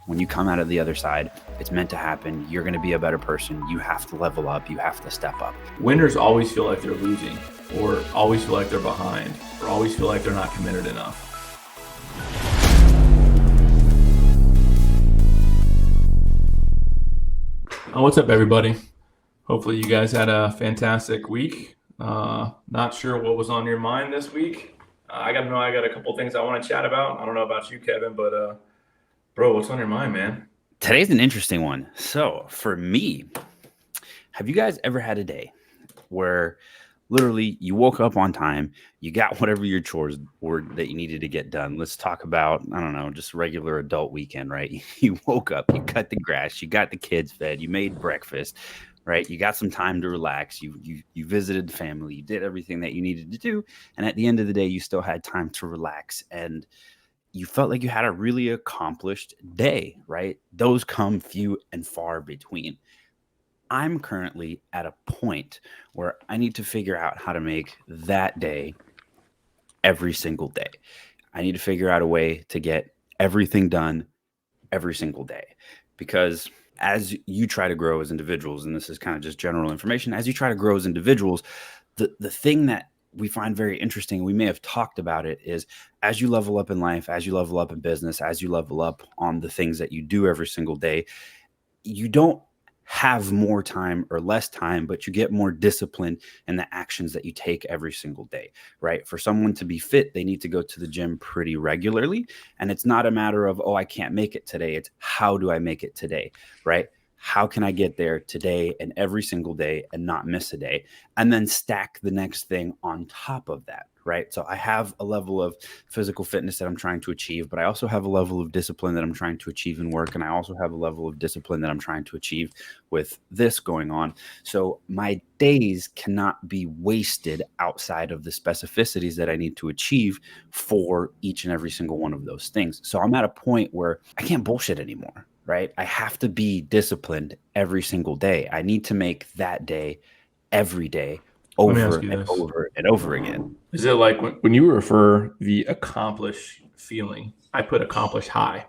When you come out of the other side, it's meant to happen. You're going to be a better person. You have to level up. You have to step up. Winners always feel like they're losing, or always feel like they're behind, or always feel like they're not committed enough. What's up, everybody? Hopefully you guys had a fantastic week. Not sure what was on your mind this week. I got a couple things I want to chat about. I don't know about you, Kevin, but bro, what's on your mind, man? Today's an interesting one. So for me, have you guys ever had a day where literally you woke up on time, you got whatever your chores were that you needed to get done? Let's talk about, I don't know, just a regular adult weekend, right? You woke up, you cut the grass, you got the kids fed, you made breakfast, right? You got some time to relax. You visited the family, you did everything that you needed to do, and at the end of the day, you still had time to relax, and you felt like you had a really accomplished day, right? Those come few and far between. I'm currently at a point where I need to figure out how to make that day every single day. I need to figure out a way to get everything done every single day, because as you try to grow as individuals, and this is kind of just general information, as you try to grow as individuals, the thing that we find very interesting, we may have talked about it, is as you level up in life, as you level up in business, as you level up on the things that you do every single day, you don't have more time or less time, but you get more discipline in the actions that you take every single day, right? For someone to be fit, they need to go to the gym pretty regularly. And it's not a matter of, oh, I can't make it today. It's how do I make it today, right? How can I get there today and every single day and not miss a day? And then stack the next thing on top of that, right? So I have a level of physical fitness that I'm trying to achieve, but I also have a level of discipline that I'm trying to achieve in work. And I also have a level of discipline that I'm trying to achieve with this going on. So my days cannot be wasted outside of the specificities that I need to achieve for each and every single one of those things. So I'm at a point where I can't bullshit anymore, right? I have to be disciplined every single day. I need to make that day every day Let me ask over you and this. over and over again. Is it like when you refer the accomplish feeling, I put accomplish high,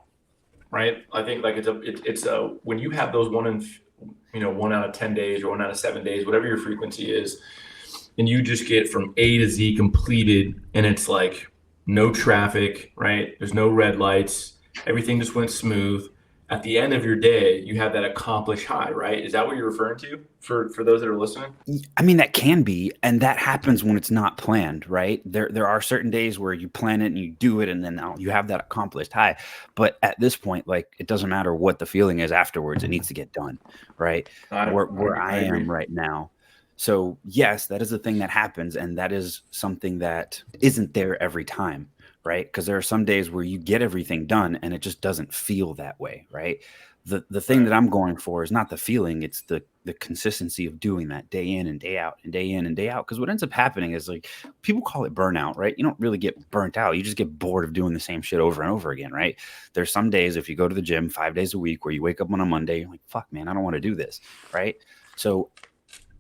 right? I think like it's a when you have those 1 out of 10 days or 1 out of 7 days, whatever your frequency is, and you just get from A to Z completed, and it's like no traffic, right? There's no red lights, everything just went smooth. At the end of your day, you have that accomplished high, right? Is that what you're referring to for those that are listening? I mean, that can be, and that happens when it's not planned, right? There are certain days where you plan it and you do it, and then now you have that accomplished high. But at this point, like, it doesn't matter what the feeling is afterwards; it needs to get done, right? Where I agree. am right now. So yes, that is a thing that happens, and that is something that isn't there every time, right? Because there are some days where you get everything done, and it just doesn't feel that way, right? The thing Right. that I'm going for is not the feeling; it's the consistency of doing that day in and day out and day in and day out. Because what ends up happening is, like, people call it burnout, right? You don't really get burnt out. You just get bored of doing the same shit over and over again, right? There's some days, if you go to the gym 5 days a week, where you wake up on a Monday, you're like, fuck, man, I don't want to do this, right? So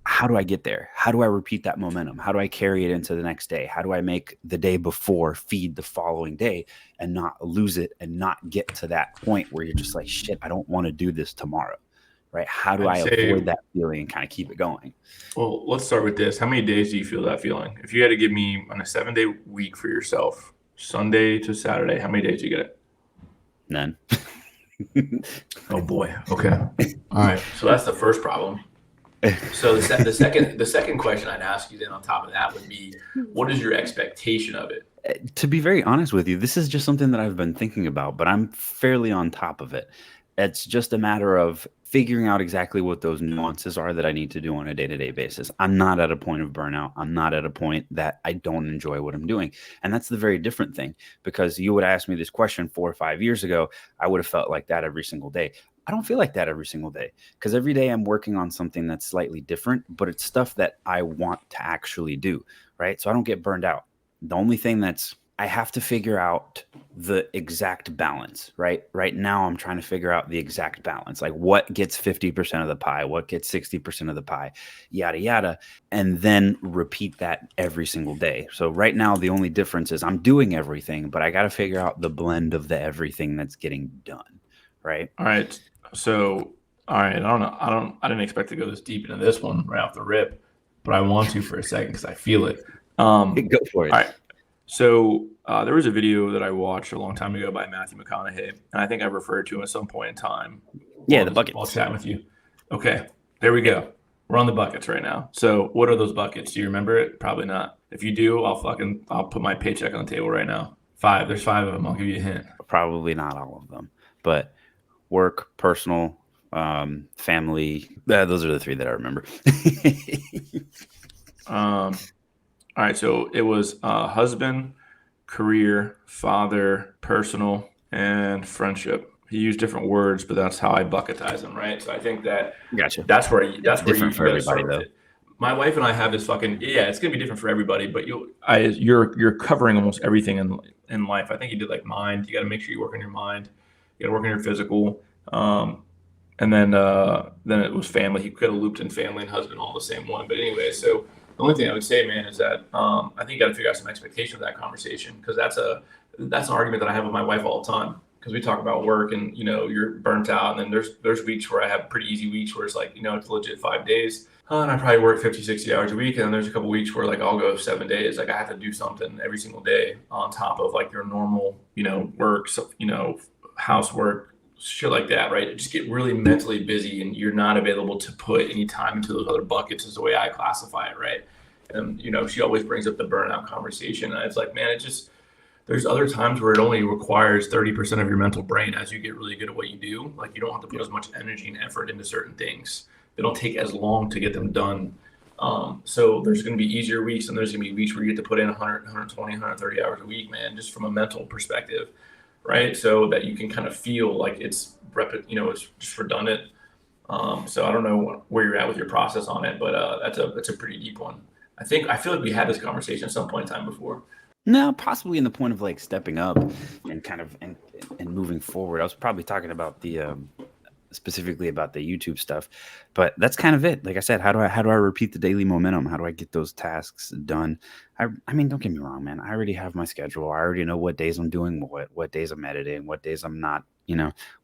how do I get there? How do I repeat that momentum? How do I carry it into the next day? How do I make the day before feed the following day and not lose it and not get to that point where you're just like, shit, I don't want to do this tomorrow, right? How do I'd I say, avoid that feeling and kind of keep it going? well, let's start with this. How many days do you feel that feeling? If you had to give me on a 7-day week for yourself, Sunday to Saturday, how many days do you get it? None. Oh boy. Okay. All right. So that's the first problem. So the second question I'd ask you then on top of that would be, what is your expectation of it? To be very honest with you, this is just something that I've been thinking about, but I'm fairly on top of it. It's just a matter of figuring out exactly what those nuances are that I need to do on a day-to-day basis. I'm not at a point of burnout. I'm not at a point that I don't enjoy what I'm doing. And that's the very different thing, because you would ask me this question 4 or 5 years ago, I would have felt like that every single day. I don't feel like that every single day, because every day I'm working on something that's slightly different, but it's stuff that I want to actually do, right? So I don't get burned out. The only thing that's I have to figure out the exact balance, right? Right now, I'm trying to figure out the exact balance, like what gets 50% of the pie, what gets 60% of the pie, yada, yada, and then repeat that every single day. So right now, the only difference is I'm doing everything, but I got to figure out the blend of the everything that's getting done, right? All right. So, all right. I don't know. I didn't expect to go this deep into this one right off the rip, but I want to for a second because I feel it. Go for All it. right. So there was a video that I watched a long time ago by Matthew McConaughey, and I think I've referred to him at some point in time Yeah, the while buckets. chatting with you. Okay, there we go. We're on the buckets right now. So what are those buckets? Do you remember it? Probably not. If you do, I'll put my paycheck on the table right now. Five. There's five of them. I'll give you a hint. Probably not all of them, but work, personal, family. Those are the three that I remember. Um, all right. So it was husband, career, father, personal, and friendship. He used different words, but that's how I bucketize them, right? So I think that Gotcha. It's that's where different you for got to everybody, start with though. it. My wife and I have this fucking yeah. It's gonna be different for everybody, but you're covering almost everything in life. I think you did like mind. You got to make sure you work on your mind. You got to work on your physical. Um, and then it was family. He could have looped in family and husband all the same one. But anyway, so the only thing I would say, man, is that I think you got to figure out some expectation of that conversation because that's an argument that I have with my wife all the time because we talk about work and you're burnt out and then there's weeks where I have pretty easy weeks where it's like it's legit 5 days. And I probably work 50, 60 hours a week. And then there's a couple weeks where like I'll go 7 days. Like I have to do something every single day on top of like your normal, work, so, housework, shit like that, right? Just get really mentally busy and you're not available to put any time into those other buckets is the way I classify it, right? And she always brings up the burnout conversation. And it's like, man, there's other times where it only requires 30% of your mental brain as you get really good at what you do. Like you don't have to put as much energy and effort into certain things. They don't take as long to get them done. So there's going to be easier weeks and there's going to be weeks where you get to put in 100, 120, 130 hours a week, man, just from a mental perspective, right? So that you can kind of feel like it's it's just redundant. So I don't know where you're at with your process on it, but that's a pretty deep one. I feel like we had this conversation at some point in time before. No, possibly in the point of like stepping up and kind of and moving forward. I was probably talking about the specifically about the YouTube stuff, but that's kind of it. Like I said, how do I repeat the daily momentum? How do I get those tasks done? I mean, don't get me wrong, man. I already have my schedule. I already know what days I'm doing what days I'm editing, what days I'm not,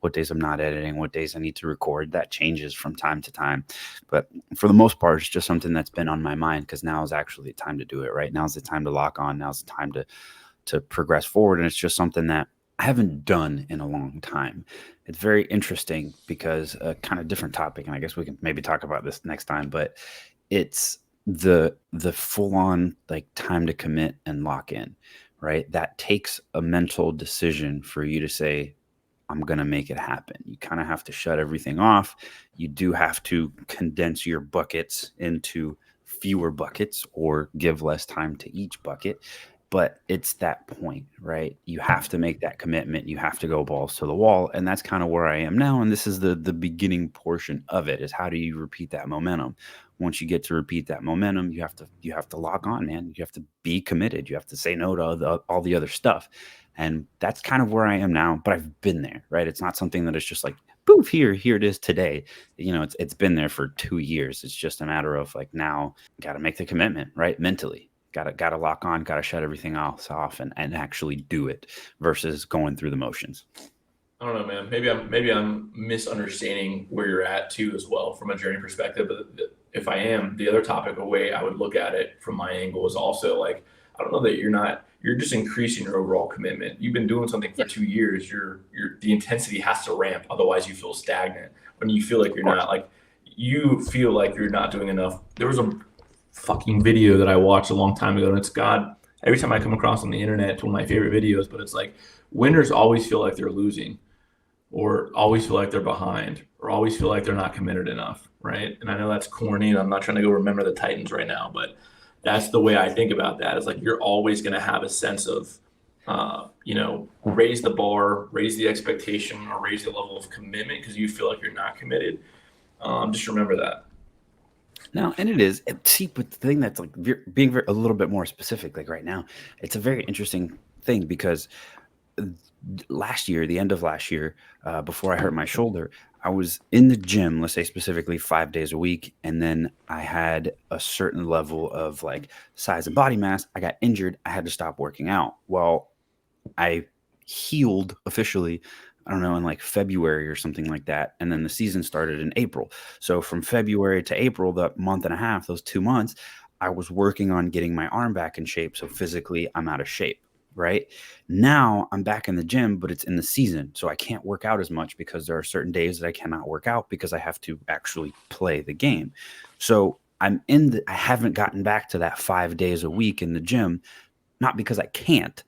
what days I'm not editing, what days I need to record. That changes from time to time. But for the most part, it's just something that's been on my mind because now is actually the time to do it, right? Now's the time to lock on. Now's the time to progress forward. And it's just something that I haven't done in a long time. It's very interesting because a kind of different topic, and I guess we can maybe talk about this next time, but it's the full on like time to commit and lock in, right? That takes a mental decision for you to say, I'm going to make it happen. You kind of have to shut everything off. You do have to condense your buckets into fewer buckets or give less time to each bucket. But it's that point, right? You have to make that commitment. You have to go balls to the wall. And that's kind of where I am now. And this is the beginning portion of it is how do you repeat that momentum? Once you get to repeat that momentum, you have to lock on, man. You have to be committed. You have to say no to all the other stuff. And that's kind of where I am now, but I've been there, right? It's not something that is just like, poof, here it is today. It's been there for 2 years. It's just a matter of like now, got to make the commitment, right? Mentally, got to lock on, got to shut everything else off, and actually do it versus going through the motions. I don't know, man. Maybe I'm misunderstanding where you're at too, as well, from a journey perspective. But if I am, the other topic, a way I would look at it from my angle is also like, I don't know that you're not. You're just increasing your overall commitment. You've been doing something for Yeah, 2 years. The intensity has to ramp, otherwise you feel stagnant. When you feel like of you're course. not like you feel like you're not doing enough. There was a fucking video that I watched a long time ago, and it's God. Every time I come across on the internet, it's one of my favorite videos. But it's like winners always feel like they're losing or always feel like they're behind or always feel like they're not committed enough, right? And I know that's corny and I'm not trying to go remember the Titans right now, but that's the way I think about that. It's like you're always going to have a sense of raise the bar, raise the expectation, or raise the level of commitment because you feel like you're not committed. Just remember that. No, and it is. See, but the thing that's like being a little bit more specific, like right now, it's a very interesting thing because last year, the end of last year, before I hurt my shoulder, I was in the gym, let's say specifically 5 days a week. And then I had a certain level of like size and body mass. I got injured. I had to stop working out. Well, I healed officially I don't know, in like February or something like that. And then the season started in April. So from February to April, the month and a half, those 2 months, I was working on getting my arm back in shape. So physically, I'm out of shape. Right now, I'm back in the gym, but it's in the season. So I can't work out as much because there are certain days that I cannot work out because I have to actually play the game. So I haven't gotten back to that 5 days a week in the gym, not because I can't,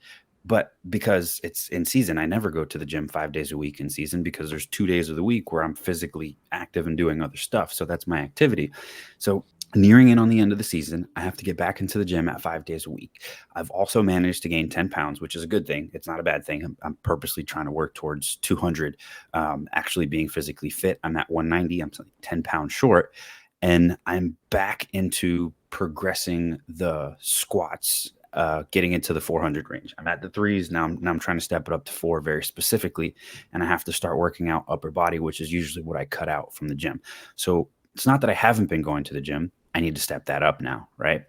but because it's in season. I never go to the gym 5 days a week in season because there's 2 days of the week where I'm physically active and doing other stuff. So that's my activity. So nearing in on the end of the season, I have to get back into the gym at 5 days a week. I've also managed to gain 10 pounds, which is a good thing. It's not a bad thing. I'm purposely trying to work towards 200, actually being physically fit. I'm at 190. I'm 10 pounds short. And I'm back into progressing the squats, getting into the 400 range. I'm at the threes now. I'm trying to step it up to four very specifically, and I have to start working out upper body, which is usually what I cut out from the gym. So it's not that I haven't been going to the gym. I need to step that up now, right?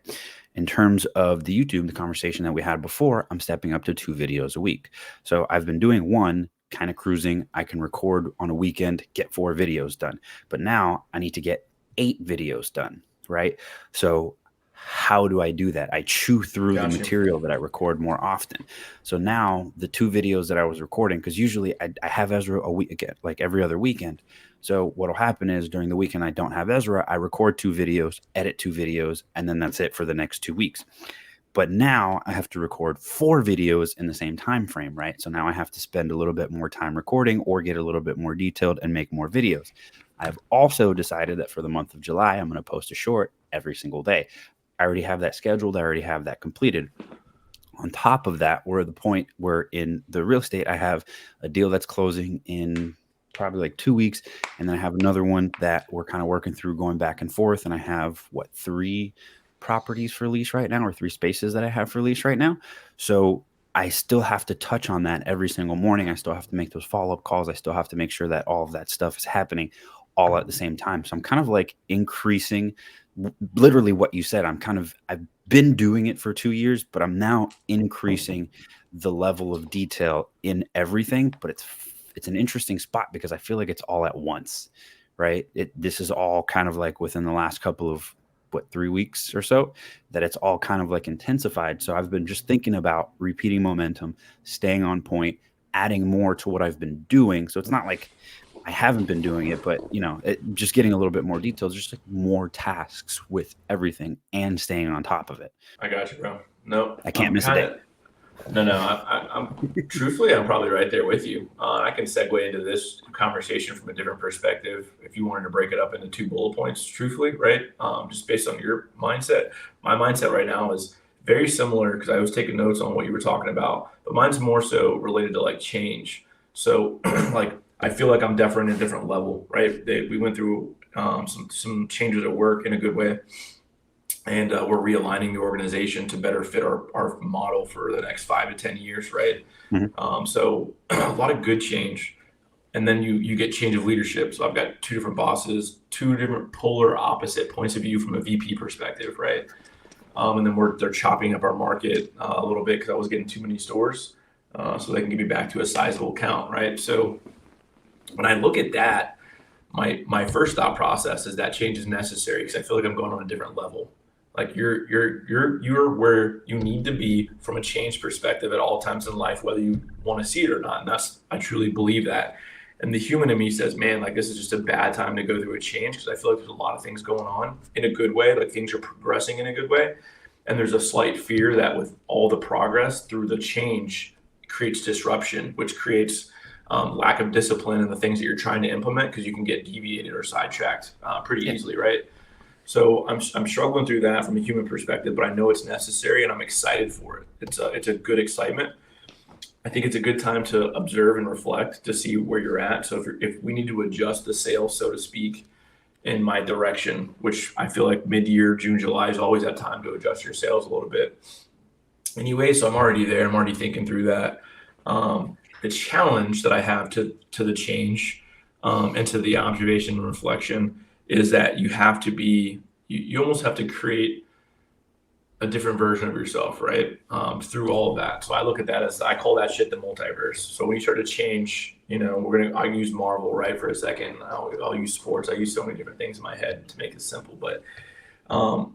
In terms of the YouTube, the conversation that we had before, I'm stepping up to 2 videos a week. So I've been doing one, kind of cruising. I can record on a weekend, get 4 videos done. But now I need to get 8 videos done, right? So how do I do that? I chew through the Gotcha. material that I record more often. So now the 2 videos that I was recording, because usually I have Ezra a week again, like every other weekend. So what'll happen is during the weekend I don't have Ezra, I record 2 videos, edit 2 videos, and then that's it for the next 2 weeks. But now I have to record 4 videos in the same time frame, right? So now I have to spend a little bit more time recording or get a little bit more detailed and make more videos. I've also decided that for the month of July, I'm going to post a short every single day. I already have that scheduled. I already have that completed. On top of that, we're at the point where in the real estate, I have a deal that's closing in probably like 2 weeks. And then I have another one that we're kind of working through going back and forth. And I have what, 3 properties for lease right now, or 3 spaces that I have for lease right now. So I still have to touch on that every single morning. I still have to make those follow up calls. I still have to make sure that all of that stuff is happening all at the same time. So I'm kind of like increasing literally what you said. I've been doing it for 2 years, but I'm now increasing the level of detail in everything. But it's an interesting spot because I feel like it's all at once, right? This is all kind of like within the last couple of 3 weeks or so, that it's all kind of like intensified. So I've been just thinking about repeating momentum, staying on point, adding more to what I've been doing. So it's not like I haven't been doing it, but just getting a little bit more details, just like more tasks with everything and staying on top of it. I got you, bro. No, I can't I'm miss a kind day. of no. I'm truthfully, I'm probably right there with you. I can segue into this conversation from a different perspective if you wanted to break it up into 2 bullet points. Truthfully, right? Just based on your mindset, my mindset right now is very similar because I was taking notes on what you were talking about, but mine's more so related to like change. So, like, I feel like I'm definitely in a different level, right? We went through some changes at work in a good way, and we're realigning the organization to better fit our model for the next 5 to 10 years, right? Mhm. So a lot of good change, and then you get change of leadership. So I've got 2 different bosses, 2 different polar opposite points of view from a VP perspective, right? And then they're chopping up our market a little bit because I was getting too many stores, so they can get me back to a sizable count, right? So when I look at that, my first thought process is that change is necessary because I feel like I'm going on a different level. Like you're where you need to be from a change perspective at all times in life, whether you want to see it or not. And I truly believe that. And the human in me says, man, like this is just a bad time to go through a change because I feel like there's a lot of things going on in a good way, like things are progressing in a good way. And there's a slight fear that with all the progress through the change creates disruption, which creates lack of discipline in the things that you're trying to implement because you can get deviated or sidetracked pretty Yeah. easily, right? So I'm struggling through that from a human perspective, but I know it's necessary and I'm excited for it. It's a good excitement. I think it's a good time to observe and reflect to see where you're at. So if we need to adjust the sail, so to speak, in my direction, which I feel like mid-year, June, July is always that time to adjust your sails a little bit. Anyway, so I'm already there. I'm already thinking through that. The challenge that I have to the change and to the observation and reflection is that you almost have to create a different version of yourself, right? Through all of that. So I look at that as I call that shit the multiverse. So when you start to change I use Marvel, right, for a second. I'll use sports. I use so many different things in my head to make it simple. But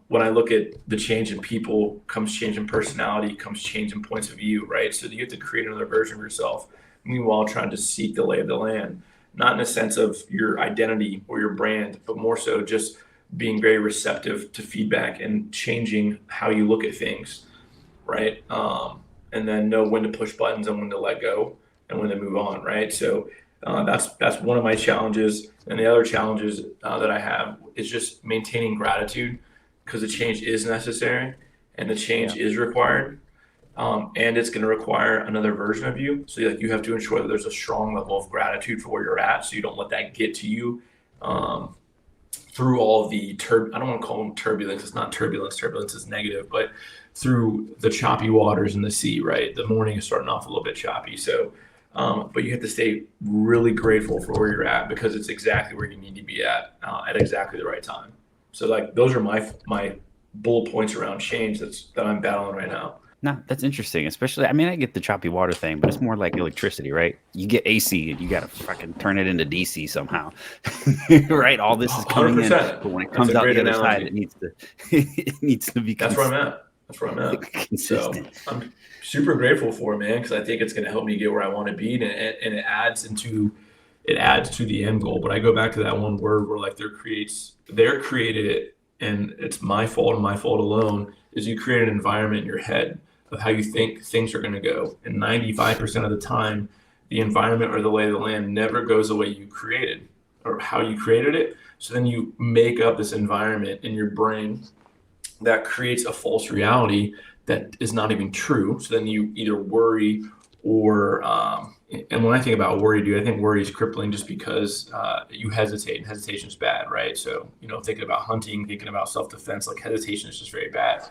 when I look at the change in people, comes change in personality, comes change in points of view, right? So you have to create another version of yourself. Meanwhile, trying to seek the lay of the land, not in a sense of your identity or your brand, but more so just being very receptive to feedback and changing how you look at things, right? And then know when to push buttons and when to let go and when to move on, right? So that's one of my challenges. And the other challenges that I have is just maintaining gratitude because the change is necessary and the change Yeah. is required. And it's going to require another version of you. So like you have to ensure that there's a strong level of gratitude for where you're at, so you don't let that get to you um, through all the I don't want to call them turbulence. It's not turbulence. Turbulence is negative, but through the choppy waters in the sea. Right, the morning is starting off a little bit choppy. So, but you have to stay really grateful for where you're at because it's exactly where you need to be at exactly the right time. So like those are my bullet points around change that I'm battling right now. No, that's interesting. Especially, I mean, I get the choppy water thing, but it's more like electricity, right? You get AC and you got to fucking turn it into DC somehow, right? All this is coming in, 100%. but when it That's comes a out great the other side, analogy. it needs to it needs to be That's where I'm at. That's where I'm at. So consistent. I'm super grateful for it, man, because I think it's going to help me get where I want to be, and it adds to the end goal. But I go back to that one word where like they're created it, and it's my fault and my fault alone. Is you create an environment in your head of how you think things are going to go, and 95% of the time, the environment or the lay of the land never goes the way you created or how you created it. So then you make up this environment in your brain that creates a false reality that is not even true. So then you either worry or, and when I think about worry, dude, I think worry is crippling just because you hesitate, and hesitation is bad, right? So, thinking about hunting, thinking about self defense, like hesitation is just very bad.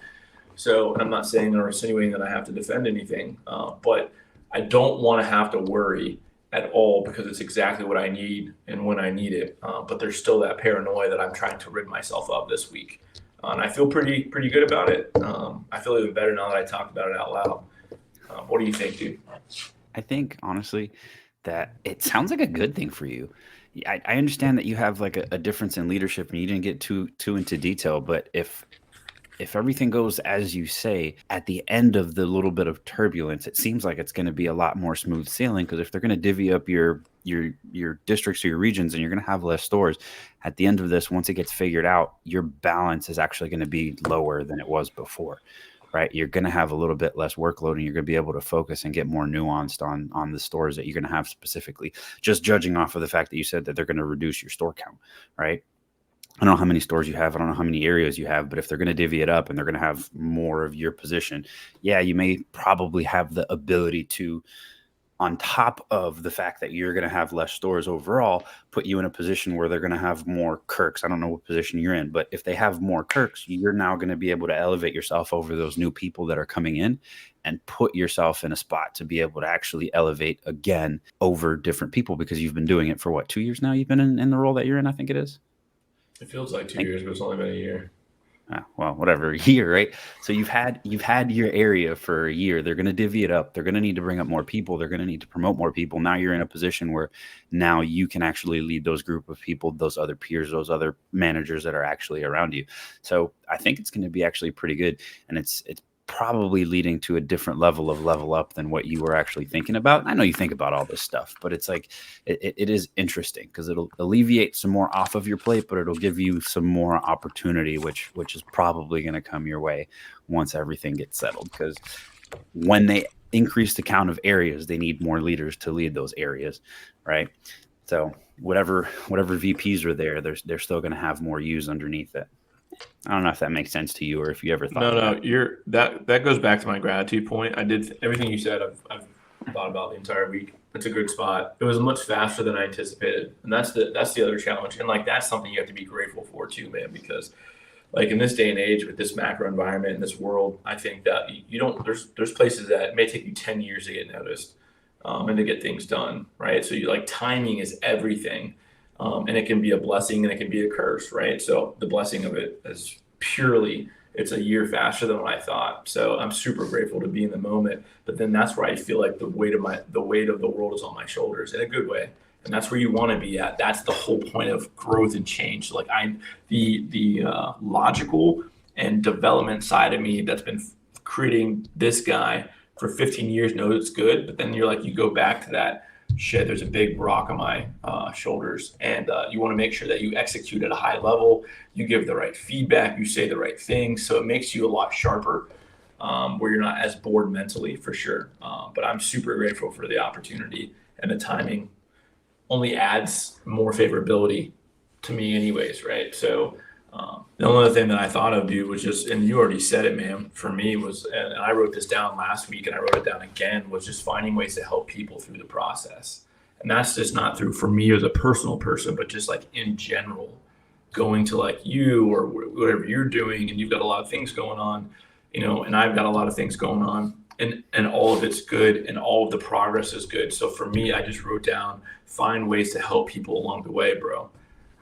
So, and I'm not saying or insinuating that I have to defend anything, but I don't want to have to worry at all because it's exactly what I need and when I need it. But there's still that paranoia that I'm trying to rid myself of this week. And I feel pretty good about it. I feel even better now that I talked about it out loud. What do you think, dude? I think honestly that it sounds like a good thing for you. I understand that you have like a difference in leadership and you didn't get too into detail, but if everything goes as you say, at the end of the little bit of turbulence, it seems like it's going to be a lot more smooth sailing. Because if they're going to divvy up your districts or your regions, and you're going to have less stores, at the end of this, once it gets figured out, your balance is actually going to be lower than it was before. Right, you're going to have a little bit less workload, and you're going to be able to focus and get more nuanced on the stores that you're going to have specifically. Just judging off of the fact that you said that they're going to reduce your store count, right? I don't know how many stores you have. I don't know how many areas you have, but if they're going to divvy it up and they're going to have more of your position, yeah, you may probably have the ability to, on top of the fact that you're going to have less stores overall, put you in a position where they're going to have more Kirks. I don't know what position you're in, but if they have more Kirks, you're now going to be able to elevate yourself over those new people that are coming in and put yourself in a spot to be able to actually elevate again over different people because you've been doing it for what, 2 years now? You've been in the role that you're in, I think it is. It feels like two I think years, but it's only been a year. well, whatever, year, right? So you've had your area for a year. They're going to divvy it up. They're going to need to bring up more people. They're going to need to promote more people. Now you're in a position where now you can actually lead those group of people, those other peers, those other managers that are actually around you. So I think it's going to be actually pretty good, and it's probably leading to a different level of level up than what you were actually thinking about. I know you think about all this stuff, but it's like it is interesting because it'll alleviate some more off of your plate, but it'll give you some more opportunity, which is probably going to come your way once everything gets settled. Because when they increase the count of areas, they need more leaders to lead those areas, right? So whatever VPs are there, they're still going to have more U's underneath it. I don't know if that makes sense to you or if you ever thought No, of that. no, you're that goes back to my gratitude point. I did everything you said. I've thought about the entire week. It's a good spot. It was much faster than I anticipated, and that's the other challenge. And like that's something you have to be grateful for too, man. Because like in this day and age with this macro environment in this world, I think that you don't. There's places that it may take you 10 years to get noticed, and to get things done, right? So you like timing is everything, and it can be a blessing and it can be a curse, right? So the blessing of it is purely it's a year faster than what I thought. So I'm super grateful to be in the moment. But then that's where I feel like the weight of the world is on my shoulders in a good way. And that's where you want to be at. That's the whole point of growth and change. Like the logical and development side of me that's been creating this guy for 15 years knows it's good. But then you go back to that shit, there's a big rock on my shoulders. And you want to make sure that you execute at a high level, you give the right feedback, you say the right things. So it makes you a lot sharper, where you're not as bored mentally for sure. But I'm super grateful for the opportunity, and the timing only adds more favorability to me anyways, right? So the only other thing that I thought of, dude, was just, and you already said it, man, for me was, and I wrote this down last week and I wrote it down again, was just finding ways to help people through the process. And that's just not through, for me as a personal person, but just like in general, going to like you or whatever you're doing, and you've got a lot of things going on, and I've got a lot of things going on, and all of it's good and all of the progress is good. So for me, I just wrote down, find ways to help people along the way, bro.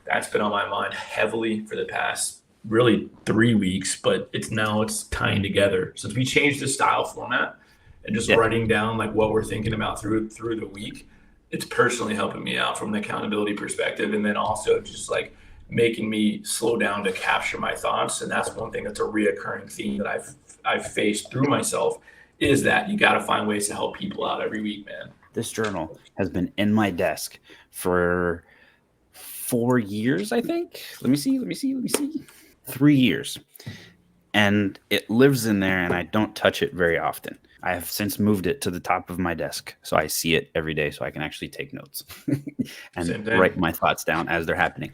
That's been on my mind heavily for the past really 3 weeks, but it's tying together since we changed the style format and just writing down like what we're thinking about through the week. It's personally helping me out from an accountability perspective, and then also just like making me slow down to capture my thoughts. And that's one thing that's a reoccurring theme that I've faced through myself, is that you got to find ways to help people out every week, man. This journal has been in my desk for 4 years, I think. Let me see. 3 years. And it lives in there, and I don't touch it very often. I have since moved it to the top of my desk, so I see it every day, so I can actually take notes and write my thoughts down as they're happening.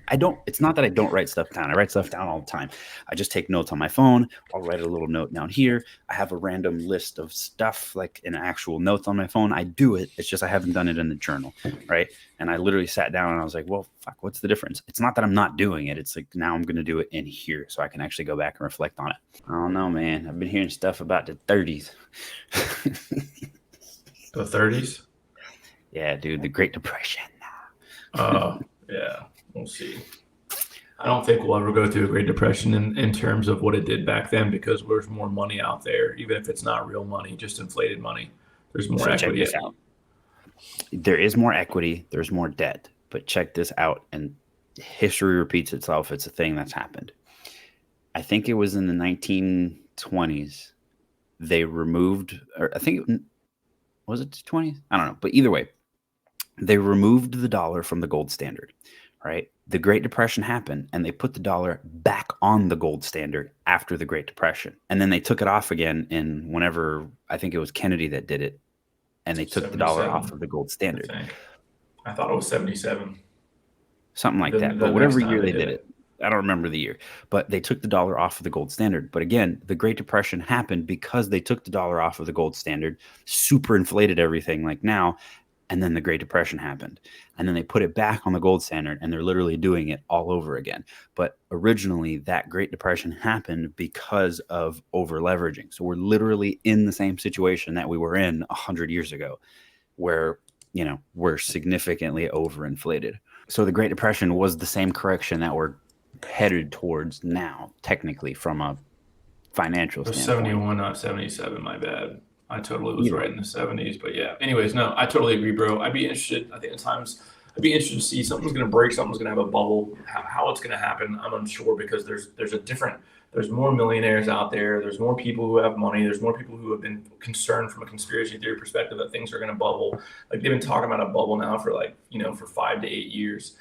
It's not that I don't write stuff down. I write stuff down all the time. I just take notes on my phone. I'll write a little note down here. I have a random list of stuff, like in actual notes on my phone. I do it. It's just I haven't done it in the journal, right? And I literally sat down and I was like, well, fuck, what's the difference? It's not that I'm not doing it. It's like now I'm going to do it in here so I can actually go back and reflect on it. I don't know, man. I've been hearing stuff about the 30s. The 30s? Yeah, dude, the Great Depression. Yeah, we'll see. I don't think we'll ever go through a Great Depression in terms of what it did back then, because there's more money out there, even if it's not real money, just inflated money. There's more equity. Check this out. There is more equity, there's more debt, but check this out, and history repeats itself. It's a thing that's happened. I think it was in the 1920s. They removed, or I think, was it the 20s? I don't know. But either way, they removed the dollar from the gold standard, right? The Great Depression happened, and they put the dollar back on the gold standard after the Great Depression. And then they took it off again in whenever, I think it was Kennedy that did it, and they took the dollar off of the gold standard. I thought it was 77. Something like that. But whatever year they did it. I don't remember the year, but they took the dollar off of the gold standard. But again, the Great Depression happened because they took the dollar off of the gold standard, super inflated everything like now, and then the Great Depression happened. And then they put it back on the gold standard, and they're literally doing it all over again. But originally, that Great Depression happened because of over leveraging. So we're literally in the same situation that we were in 100 years ago, where, we're significantly overinflated. So the Great Depression was the same correction that we're headed towards now, technically, from a financial standpoint. 71, not 77, my bad. I totally was right in the 70s, but yeah. Anyways, no, I totally agree, bro. I'd be interested. I think at times I'd be interested to see something's going to break, something's going to have a bubble. How it's going to happen, I'm unsure, because there's more millionaires out there. There's more people who have money. There's more people who have been concerned from a conspiracy theory perspective that things are going to bubble. Like they've been talking about a bubble now for for 5 to 8 years.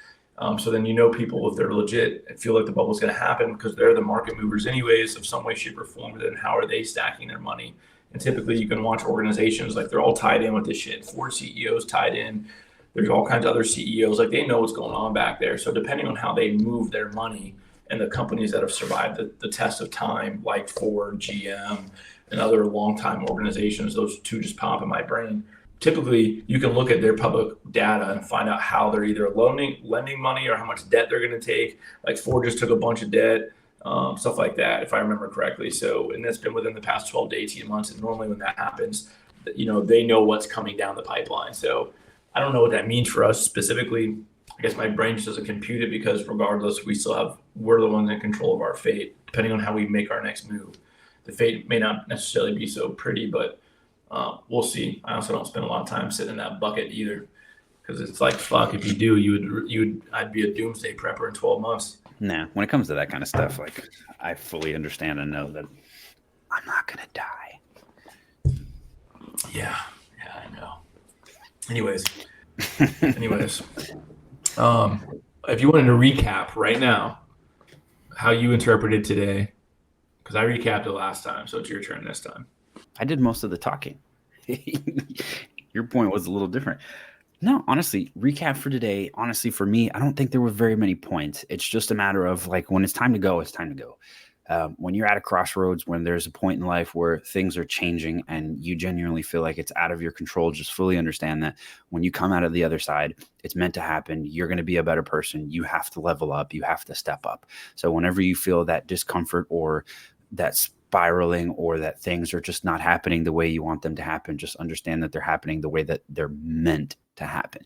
So then people, if they're legit, feel like the bubble's going to happen because they're the market movers anyways of some way, shape, or form. Then how are they stacking their money? And typically you can watch organizations, like they're all tied in with this shit. Ford CEOs tied in. There's all kinds of other CEOs. Like they know what's going on back there. So depending on how they move their money, and the companies that have survived the test of time, like Ford, GM, and other long-time organizations, those two just pop in my brain. Typically, you can look at their public data and find out how they're either lending money or how much debt they're going to take. Like Ford just took a bunch of debt, stuff like that, if I remember correctly. So, and that's been within the past 12 to 18 months. And normally when that happens, they know what's coming down the pipeline. So I don't know what that means for us specifically. I guess my brain just doesn't compute it, because regardless, we're the ones in control of our fate, depending on how we make our next move. The fate may not necessarily be so pretty, but we'll see. I also don't spend a lot of time sitting in that bucket either, because it's like, fuck, if you do, I'd be a doomsday prepper in 12 months. Nah, when it comes to that kind of stuff, like I fully understand and know that I'm not gonna die. Yeah, I know. Anyways, if you wanted to recap right now how you interpreted today, because I recapped it last time, so it's your turn this time. I did most of the talking. Your point was a little different. No, honestly, recap for today. Honestly, for me, I don't think there were very many points. It's just a matter of like when it's time to go, it's time to go. When you're at a crossroads, when there's a point in life where things are changing and you genuinely feel like it's out of your control, just fully understand that when you come out of the other side, it's meant to happen. You're going to be a better person. You have to level up. You have to step up. So whenever you feel that discomfort or that spiraling or that things are just not happening the way you want them to happen, just understand that they're happening the way that they're meant to happen.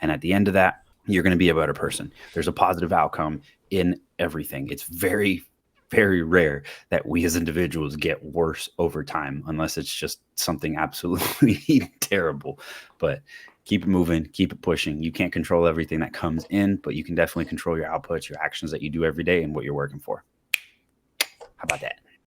And at the end of that, you're going to be a better person. There's a positive outcome in everything. It's very, very rare that we as individuals get worse over time, unless it's just something absolutely terrible. But keep it moving, keep it pushing. You can't control everything that comes in, but you can definitely control your outputs, your actions that you do every day, and what you're working for. How about that?